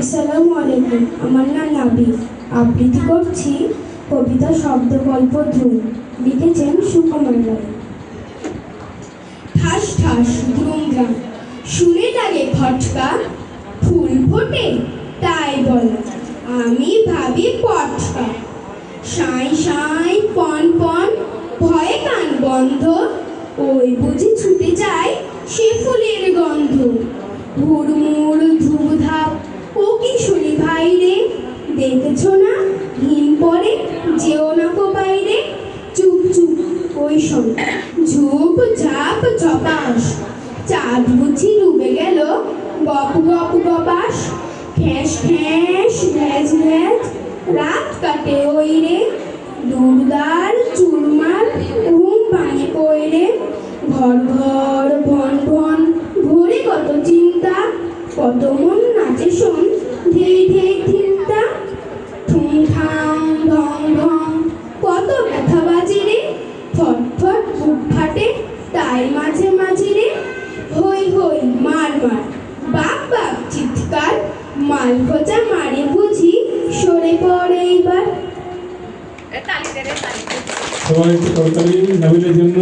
আসসালামু আলাইকুম। আমার নাম নাবি। আবৃত্তি করছি কবিতা শব্দগল্প ধ্রুম। লিখেছেন সুকুমার রায়। ঠাস ঠাস ধ্রুমগ্রাম শুনে লাগে খটকা, ফুল ফোটে তাই বলে আমি ভাবি পটকা। সাঁই সাঁই পন পন ভয়ে কান বন্ধ, ওই বুঝি ছুটে যায় সে ফুলের গন্ধ। হুড়মুড় ধুপধাপ ও কি শুনি ভাইরে, দেখেছ না হিম পরে যেও না কো বাইরে। চুপ চুপ ওই শোন ঝুপ ঝাপ ঝপাস, চাঁদ বুঝি ডুবে গেল গপ গপ গপাস। ঠ্যাস ঠ্যাস ভ্যাজ ভ্যাজ রাত কাটে ওই রে, দুর্দার চুরমার ঘুম ভাঙে কই রে। ঘর ঘর ভন ভন ঘুরে কত চিন্তা, কত মন নাচে শোন ধেই ধেই চিন্তা। ঠুং ঠাং ঢং ঢং কত ব্যথা বাজে রে, ফট ফট বুক ফাটে তাই মাঝে মাঝে রে। হই হই মার মার বাপ বাপ চিৎকার, মাল খোঁচা মারে বুঝি সরে পড়ে এইবার। সবাই একটু করতালি নাবিলের জন্য।